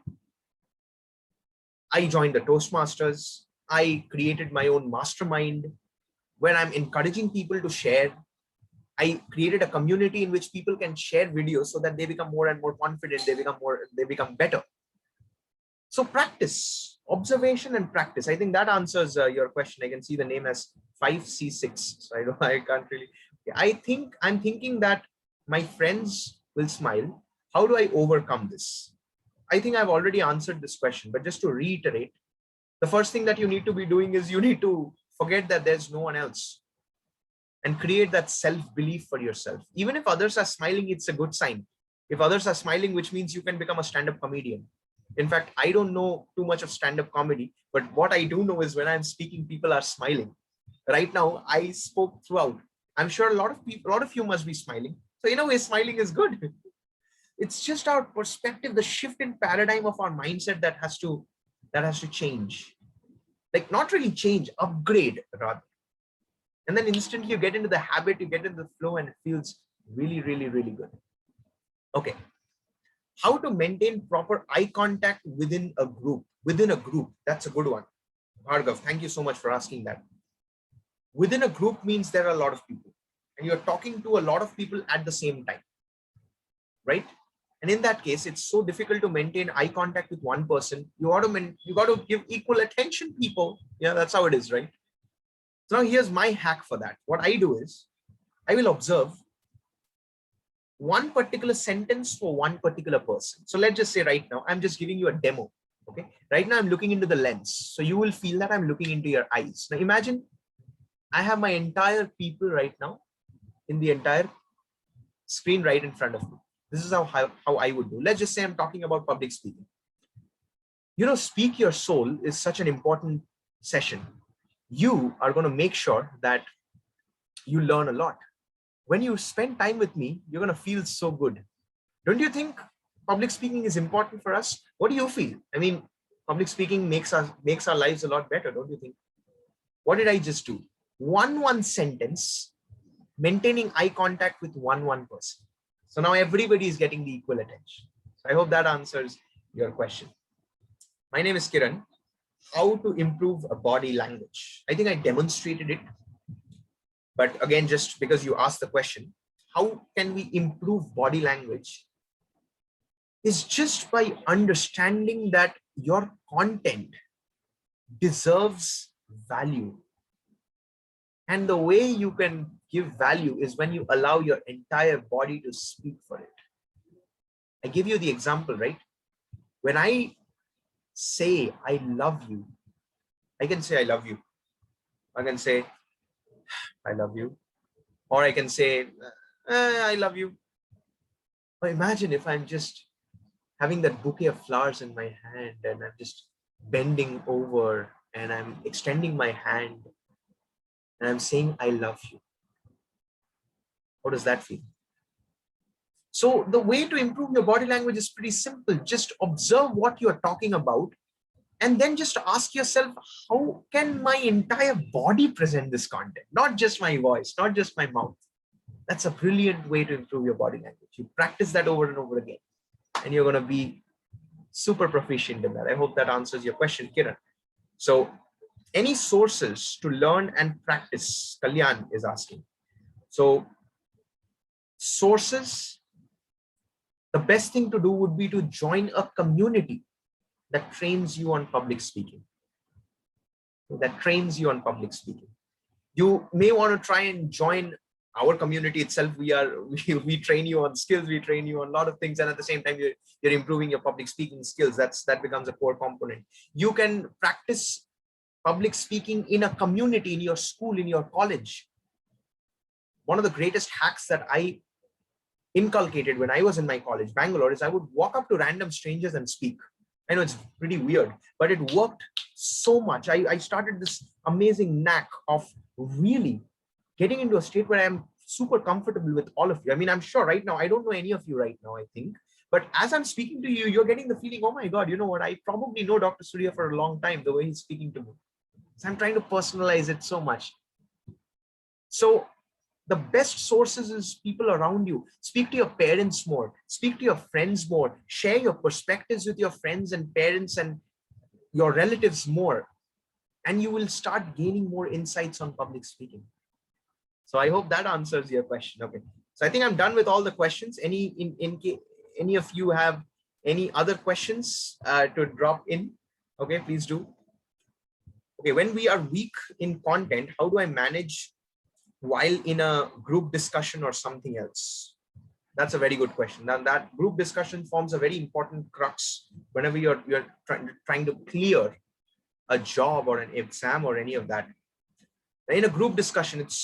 S3: I joined the Toastmasters. I created my own mastermind where I'm encouraging people to share. I created a community in which people can share videos so that they become more and more confident. They become better. So practice, observation and practice. I think that answers your question. I can see the name as 5C6. So I can't really. I'm thinking that my friends will smile. How do I overcome this? I think I've already answered this question, but just to reiterate, the first thing that you need to be doing is you need to forget that there's no one else and create that self-belief for yourself. Even if others are smiling, it's a good sign. If others are smiling, which means you can become a stand-up comedian. In fact, I don't know too much of stand-up comedy, but what I do know is when I'm speaking, people are smiling. Right now, I spoke throughout. I'm sure a lot of you must be smiling. So in a way, smiling is good. It's just our perspective, the shift in paradigm of our mindset that has to change. Like not really change, upgrade rather. And then instantly you get into the habit, you get into the flow, and it feels really, really, really good. Okay. How to maintain proper eye contact within a group? That's a good one. Bhargav, thank you so much for asking that. Within a group means there are a lot of people and you're talking to a lot of people at the same time, right? And in that case, it's so difficult to maintain eye contact with one person. You got to give equal attention, people. Yeah, that's how it is, right? So now here's my hack for that. What I do is I will observe one particular sentence for one particular person. So let's just say right now, I'm just giving you a demo. Okay. Right now I'm looking into the lens. So you will feel that I'm looking into your eyes. Now imagine I have my entire people right now in the entire screen right in front of me. This is how I would do. Let's just say I'm talking about public speaking. Speak Your Soul is such an important session. You are going to make sure that you learn a lot. When you spend time with me, you're going to feel so good. Don't you think public speaking is important for us? What do you feel? I mean, public speaking makes our lives a lot better, don't you think? What did I just do? One sentence, maintaining eye contact with one person. So now everybody is getting the equal attention. So I hope that answers your question. My name is Kiran. how to improve a body language. I think I demonstrated it, but again, just because you asked the question, how can we improve body language, is just by understanding that your content deserves value. And the way you can give value is when you allow your entire body to speak for it. I give you the example, right? When I say I love you, I can say I love you. I can say I love you. Or I can say I love you. Or imagine if I'm just having that bouquet of flowers in my hand and I'm just bending over and I'm extending my hand and I'm saying I love you. How does that feel? So the way to improve your body language is pretty simple. Just observe what you're talking about and then just ask yourself, how can my entire body present this content? Not just my voice, not just my mouth. That's a brilliant way to improve your body language. You practice that over and over again, and you're going to be super proficient in that. I hope that answers your question, Kiran. So any sources to learn and practice, Kalyan is asking. So sources, the best thing to do would be to join a community that trains you on public speaking. You may want to try and join our community itself. We train you on skills, we train you on a lot of things, and at the same time you're improving your public speaking skills. That becomes a core component. You can practice public speaking in a community, in your school, in your college. One of the greatest hacks that I inculcated when I was in my college, Bangalore, is I would walk up to random strangers and speak. I know it's pretty weird, but it worked so much. I started this amazing knack of really getting into a state where I'm super comfortable with all of you. I mean, I'm sure right now, I don't know any of you right now, I think, but as I'm speaking to you, you're getting the feeling, oh my God, you know what? I probably know Dr. Surya for a long time, the way he's speaking to me. So I'm trying to personalize it so much. So the best sources is people around you. Speak to your parents more, speak to your friends more, share your perspectives with your friends and parents and your relatives more, and you will start gaining more insights on public speaking. So I hope that answers your question. Okay, so I think I'm done with all the questions. Any of you have any other questions to drop in? Okay, please do. Okay, when we are weak in content, how do I manage while in a group discussion or something else? That's a very good question. Now that group discussion forms a very important crux whenever you're trying to clear a job or an exam or any of that. In a group discussion, it's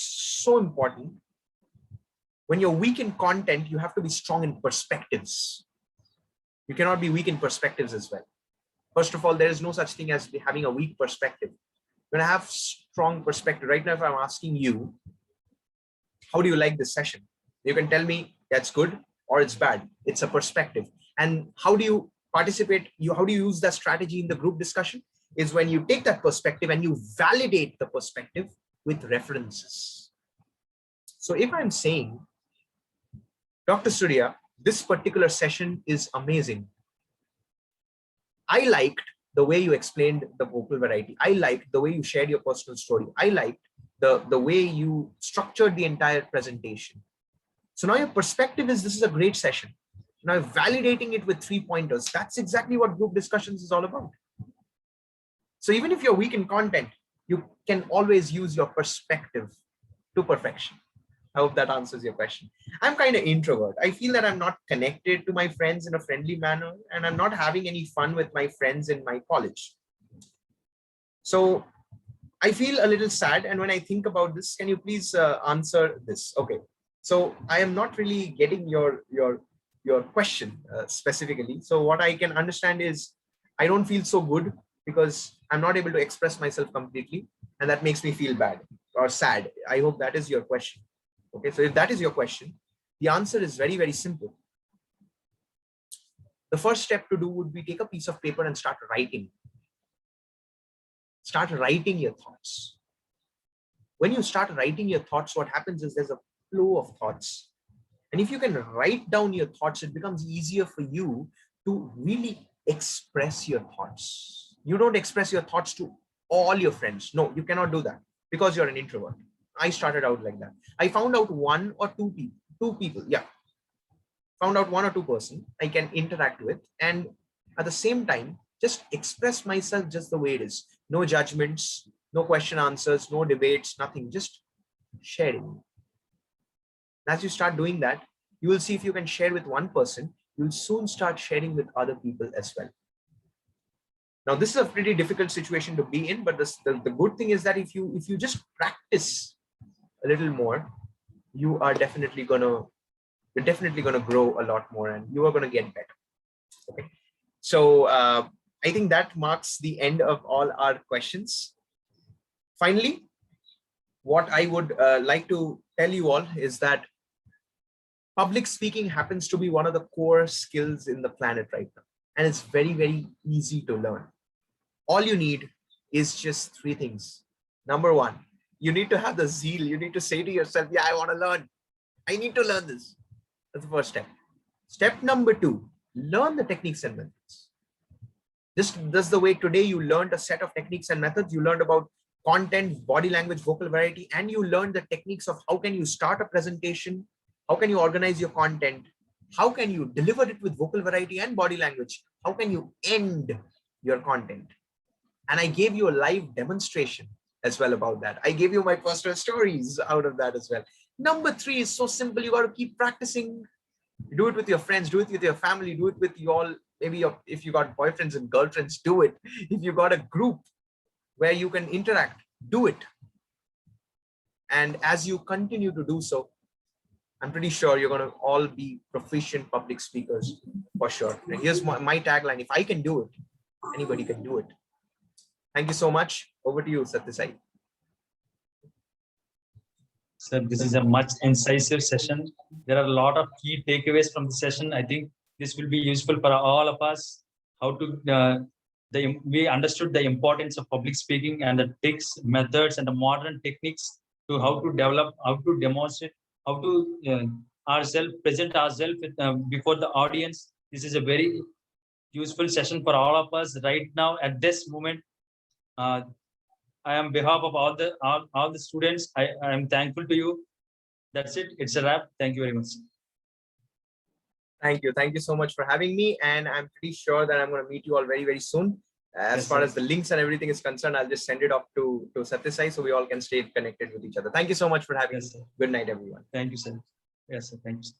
S3: so important. When you're weak in content, you have to be strong in perspectives. You cannot be weak in perspectives as well. First of all, there is no such thing as having a weak perspective. When I have strong perspective, right now, if I'm asking you, how do you like this session? You can tell me that's good or it's bad. It's a perspective. And how do you participate? How do you use that strategy in the group discussion? Is when you take that perspective and you validate the perspective with references. So if I'm saying, Dr. Surya, this particular session is amazing. I liked the way you explained the vocal variety. I liked the way you shared your personal story. I liked the way you structured the entire presentation. So now your perspective is, this is a great session. Now validating it with 3 pointers. That's exactly what group discussions is all about. So even if you're weak in content, you can always use your perspective to perfection. I hope that answers your question. I'm kind of introvert. I feel that I'm not connected to my friends in a friendly manner, and I'm not having any fun with my friends in my college. So I feel a little sad. And when I think about this, can you please answer this? Okay. So I am not really getting your question specifically. So what I can understand is I don't feel so good because I'm not able to express myself completely, and that makes me feel bad or sad. I hope that is your question. Okay, so if that is your question, the answer is very, very simple. The first step to do would be take a piece of paper and start writing. Start writing your thoughts. When you start writing your thoughts, what happens is there's a flow of thoughts. And if you can write down your thoughts, it becomes easier for you to really express your thoughts. You don't express your thoughts to all your friends. No, you cannot do that because you're an introvert. I started out like that. I found out one or two people. Yeah. Found out one or two person I can interact with. And at the same time, just express myself just the way it is. No judgments, no question answers, no debates, nothing, just sharing. As you start doing that, you will see if you can share with one person, you'll soon start sharing with other people as well. Now, this is a pretty difficult situation to be in, but the good thing is that if you just practice a little more, you are definitely gonna grow a lot more, and you are gonna get better. Okay, so I think that marks the end of all our questions. Finally, what I would like to tell you all is that public speaking happens to be one of the core skills in the planet right now, and it's very, very easy to learn. All you need is just three things. Number one, you need to have the zeal. You need to say to yourself, yeah, I want to learn. I need to learn this. That's the first step. Step number two, learn the techniques and methods. This the way today you learned a set of techniques and methods. You learned about content, body language, vocal variety, and you learned the techniques of how can you start a presentation, how can you organize your content, how can you deliver it with vocal variety and body language, how can you end your content. And I gave you a live demonstration as well about that. I gave you my personal stories out of that as well. Number three is so simple. You got to keep practicing. Do it with your friends, do it with your family, do it with you all. Maybe if you got boyfriends and girlfriends, do it. If you got a group where you can interact, do it. And as you continue to do so, I'm pretty sure you're going to all be proficient public speakers for sure. And here's my tagline: if I can do it, anybody can do it. Thank you so much. Over to you, Satyasai.
S1: Sir, this is a much incisive session. There are a lot of key takeaways from the session. I think this will be useful for all of us. How to we understood the importance of public speaking and the tricks, methods, and the modern techniques to how to develop, how to demonstrate, how to present ourselves before the audience. This is a very useful session for all of us right now at this moment. I am behalf of all the students. I am thankful to you. That's it. It's a wrap. Thank you very much.
S3: Thank you. Thank you so much for having me. And I'm pretty sure that I'm going to meet you all very, very soon. As far as the links and everything is concerned, I'll just send it off to Satyasai so we all can stay connected with each other. Thank you so much for having me. Good night, everyone.
S1: Thank you, sir. Yes, sir. Thank you.